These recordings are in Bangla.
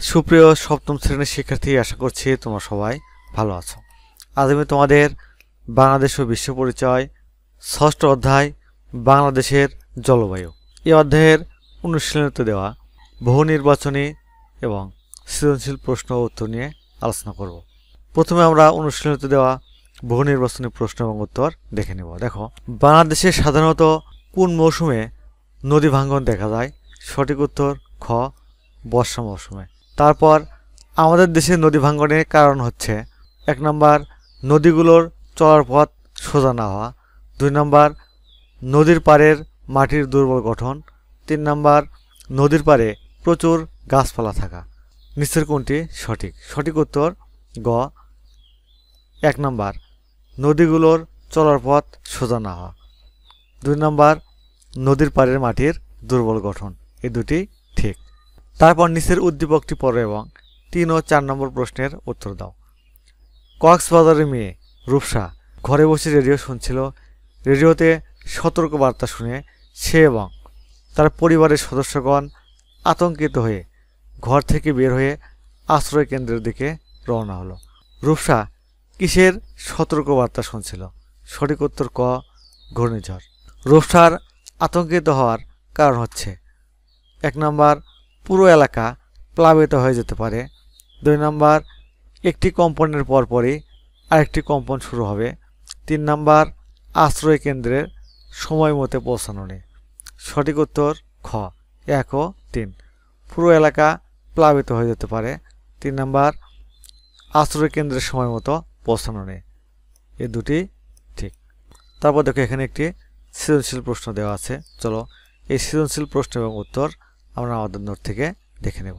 সুপ্রিয় সপ্তম শ্রেণীর শিক্ষার্থী, আশা করছি তোমরা সবাই ভালো আছো। আজ আমি তোমাদের বাংলাদেশ ও বিশ্ব পরিচয় ষষ্ঠ অধ্যায় বাংলাদেশের জলবায়ু এই অধ্যায়ের অনুশীলনীতে দেওয়া বহু নির্বাচনী এবং সৃজনশীল প্রশ্ন ও উত্তর নিয়ে আলোচনা করব। প্রথমে আমরা অনুশীলনীতে দেওয়া বহু নির্বাচনী প্রশ্ন এবং উত্তর দেখে নেব। দেখো, বাংলাদেশে সাধারণত কোন মৌসুমে নদী ভাঙ্গন দেখা যায়? সঠিক উত্তর খ, বর্ষা মৌসুমে। তারপর আমাদের দেশে নদী ভাঙ্গনের কারণ হচ্ছে 1 নম্বর নদীগুলোর চলার পথ সোজা না হওয়া, 2 নম্বর নদীর পাড়ের মাটির দুর্বল গঠন, 3 নম্বর নদীর পাড়ে প্রচুর গাছপালা থাকা। নিচের কোনটি সঠিক? সঠিক উত্তর গ, 1 নম্বর নদীগুলোর চলার পথ সোজা না হওয়া, 2 নম্বর নদীর পাড়ের মাটির দুর্বল গঠন। এই দুটি ঠিক। তারপর নিচের উদ্দীপকটি পড়ো এবং 3 ও 4 নম্বর প্রশ্নের উত্তর দাও। কক্সবাজারের মেয়ে রূপসা ঘরে বসে রেডিও শুনছিল। রেডিওতে সতর্কবার্তা শুনে সে এবং তার পরিবারের সদস্যগণ আতঙ্কিত হয়ে ঘর থেকে বের হয়ে আশ্রয় কেন্দ্রের দিকে রওনা হলো। রূপসা কিসের সতর্কবার্তা শুনছিল? সঠিক উত্তর ক, ঘূর্ণিঝড়। রূপসার আতঙ্কিত হওয়ার কারণ হচ্ছে 1 নম্বর পুরো এলাকা প্লাবিত হয়ে যেতে পারে, 2 নম্বর একটি কম্পনের পরপরই আরেকটি কম্পন শুরু হবে, 3 নম্বর আশ্রয় কেন্দ্রের সময় মতো পৌঁছানো নেই। সঠিক উত্তর খ, 1 ও 3। পুরো এলাকা প্লাবিত হয়ে যেতে পারে, 3 নম্বর আশ্রয় কেন্দ্রের সময় মতো পৌঁছানো নেই। এই দুটি ঠিক। তারপর দেখো, এখানে একটি সৃজনশীল প্রশ্ন দেওয়া আছে। চলো এই সৃজনশীল প্রশ্ন এবং উত্তর আমরা আমাদের নোট থেকে দেখে নেব।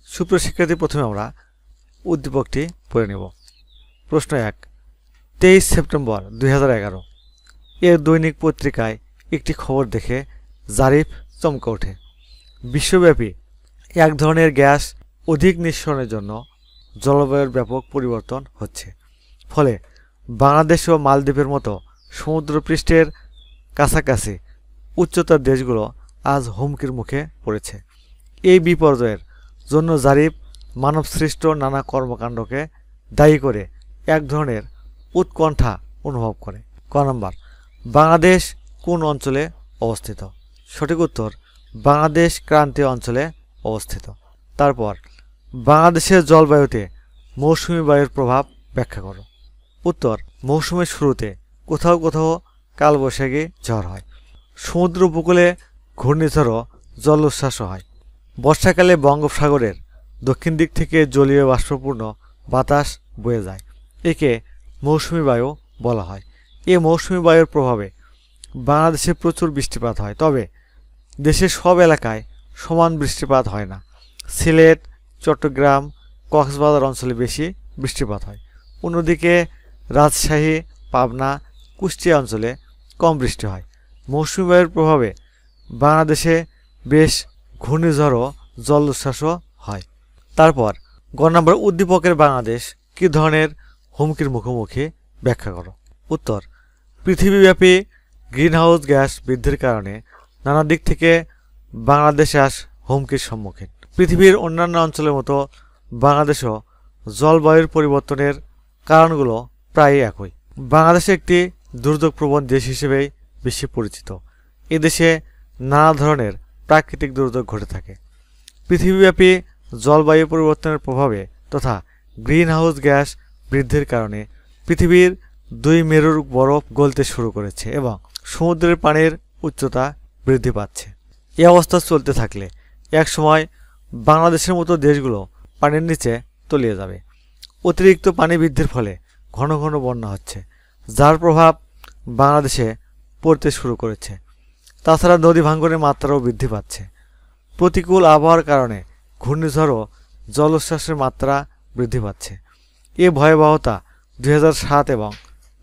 সুপ্রিয় শিক্ষার্থী, প্রথমে আমরা উদ্দীপকটি পড়ে নেব। প্রশ্ন 1, 23 সেপ্টেম্বর 2011 এর দৈনিক পত্রিকায় একটি খবর দেখে জারিফ চমকে ওঠে। বিশ্বব্যাপী এক ধরনের গ্যাস অধিক নিঃসরণের জন্য জলবায়ুর ব্যাপক পরিবর্তন হচ্ছে। ফলে বাংলাদেশ ও মালদ্বীপের মতো সমুদ্রপৃষ্ঠের কাছাকাছি উচ্চতার দেশগুলো আজ হুমকির মুখে পড়েছে। এই বিপর্যয়ের জন্য জারিফ মানবসৃষ্ট নানা কর্মকাণ্ডকে দায়ী করে এক ধরনের উৎকণ্ঠা অনুভব করে। ক নম্বর বাংলাদেশ কোন অঞ্চলে অবস্থিত? সঠিক উত্তর বাংলাদেশ ক্রান্তীয় অঞ্চলে অবস্থিত। তারপর বাংলাদেশের জলবায়ুতে মৌসুমী বায়ুর প্রভাব ব্যাখ্যা করো। উত্তর মৌসুমের শুরুতে কোথাও কোথাও কালবৈশাখী ঝড় হয়, সমুদ্র উপকূলে ঘূর্ণিঝড় ও জলোচ্ছ্বাসও হয়। বর্ষাকালে বঙ্গোপসাগরের দক্ষিণ দিক থেকে জলীয় বাষ্পপূর্ণ বাতাস বয়ে যায়, একে মৌসুমী বায়ু বলা হয়। এই মৌসুমী বায়ুর প্রভাবে বাংলাদেশে প্রচুর বৃষ্টিপাত হয়, তবে দেশের সব এলাকায় সমান বৃষ্টিপাত হয় না। সিলেট, চট্টগ্রাম, কক্সবাজার অঞ্চলে বেশি বৃষ্টিপাত হয়। অন্যদিকে রাজশাহী, পাবনা, কুষ্টিয়া অঞ্চলে কম বৃষ্টি হয়। মৌসুমী বায়ুর প্রভাবে বাংলাদেশে বেশ ঘূর্ণিঝড় ও জলোচ্ছ্বাসও হয়। তারপর গ নম্বর উদ্দীপকের বাংলাদেশ কী ধরনের হুমকির মুখোমুখি ব্যাখ্যা করো। উত্তর পৃথিবীব্যাপী গ্রিনহাউস গ্যাস বৃদ্ধির কারণে নানা দিক থেকে বাংলাদেশ আজ হুমকির সম্মুখীন। পৃথিবীর অন্যান্য অঞ্চলের মতো বাংলাদেশও জলবায়ুর পরিবর্তনের কারণগুলো প্রায় একই। বাংলাদেশ একটি দুর্যোগপ্রবণ দেশ হিসেবেই বেশি পরিচিত। এদেশে নানা ধরনের প্রাকৃতিক দুর্যোগ ঘটে থাকে। পৃথিবীব্যাপী জলবায়ু পরিবর্তনের প্রভাবে তথা গ্রিনহাউস গ্যাস বৃদ্ধির কারণে পৃথিবীর 2 মেরুর বরফ গলতে শুরু করেছে এবং সমুদ্রের পানির উচ্চতা বৃদ্ধি পাচ্ছে। এই অবস্থা চলতে থাকলে একসময় বাংলাদেশের মতো দেশগুলো পানির নিচে তলিয়ে যাবে। অতিরিক্ত পানি বৃদ্ধির ফলে ঘন ঘন বন্যা হচ্ছে, যার প্রভাব বাংলাদেশে পড়তে শুরু করেছে। তাছাড়া নদী ভাঙ্গনের মাত্রাও বৃদ্ধি পাচ্ছে। প্রতিকূল আবহাওয়ার কারণে ঘূর্ণিঝড় ও জলোচ্ছ্বাসের মাত্রা বৃদ্ধি পাচ্ছে। এ ভয়াবহতা 2007 এবং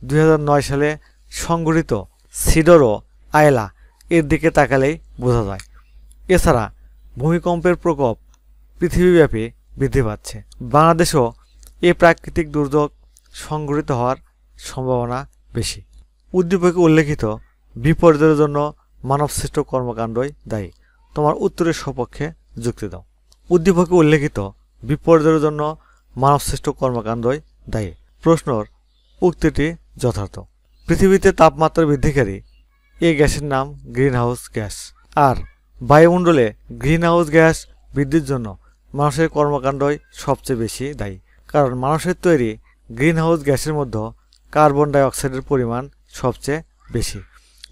2009 সালে সংঘটিত সিডর ও আয়লা এর দিকে তাকালেই বোঝা যায়। এছাড়া ভূমিকম্পের প্রকোপ পৃথিবীব্যাপী বৃদ্ধি পাচ্ছে। বাংলাদেশেও এ প্রাকৃতিক দুর্যোগ সংঘটিত হওয়ার সম্ভাবনা বেশি। উদ্দীপকে উল্লেখিত বিপর্যয়ের জন্য মানবসৃষ্ট কর্মকাণ্ডই দায়ী। তোমার উত্তরের সপক্ষে যুক্তি দাও। উদ্দীপকে উল্লেখিত বিপর্যয়ের জন্য মানবসৃষ্ট কর্মকাণ্ডই দায়ী। প্রশ্নর উক্তিটি যথার্থ। পৃথিবীতে তাপমাত্রা বৃদ্ধিকারী এই গ্যাসের নাম গ্রিনহাউস গ্যাস। আর বায়ুমণ্ডলে গ্রিনহাউস গ্যাস বৃদ্ধির জন্য মানুষের কর্মকাণ্ডই সবচেয়ে বেশি দায়ী। কারণ মানুষের তৈরি গ্রিনহাউস গ্যাসের মধ্যে কার্বন ডাই অক্সাইডের পরিমাণ সবচেয়ে বেশি।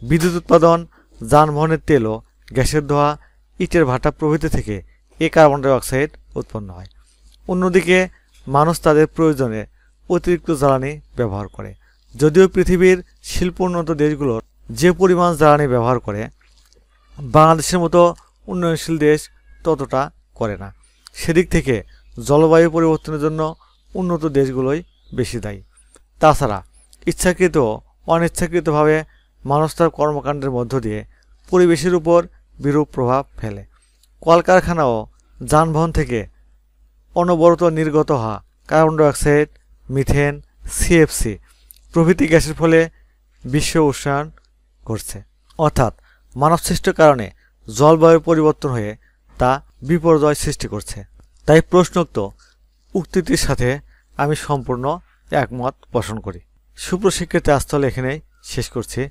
বিদ্যুৎ উৎপাদন, যানবাহনের তেল ও গ্যাসের ধোঁয়া, ইটের ভাটা প্রভৃতি থেকে এই কার্বন ডাই অক্সাইড উৎপন্ন হয়। অন্যদিকে মানুষ তাদের প্রয়োজনে অতিরিক্ত জ্বালানি ব্যবহার করে। যদিও পৃথিবীর শিল্পোন্নত দেশগুলোর যে পরিমাণ জ্বালানি ব্যবহার করে, বাংলাদেশের মতো উন্নয়নশীল দেশ ততটা করে না। সেদিক থেকে জলবায়ু পরিবর্তনের জন্য উন্নত দেশগুলোই বেশি দায়ী। তাছাড়া ইচ্ছাকৃত ও অনিচ্ছাকৃতভাবে মানুষ তার কর্মকাণ্ডের মধ্য দিয়ে পরিবেশের উপর বিরূপ প্রভাব ফেলে। কলকারখানা ও যানবাহন থেকে অনবরত নির্গত হওয়া carbon die oxide, methane, CFC প্রভৃতি গ্যাসের ফলে বিশ্ব উষ্ণায়ন ঘটছে। অর্থাৎ মানবসৃষ্ট কারণে জলবায়ু পরিবর্তন হয়ে তা বিপর্যয় সৃষ্টি করছে। তাই প্রশ্নোক্ত উক্তিটির সাথে আমি সম্পূর্ণ একমত পোষণ করি। সুপ্রশিক্ষিত আস্থল এখানেই শেষ করছি।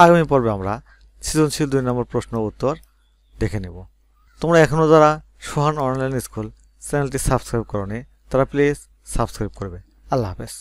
আগামী পর্বে আমরা সৃজনশীল 2 নম্বর প্রশ্ন উত্তর দেখে নেব। তোমরা এখনও যারা সোহান অনলাইন স্কুল চ্যানেলটি সাবস্ক্রাইব করোনি তারা প্লিজ সাবস্ক্রাইব করবে। আল্লাহ হাফেজ।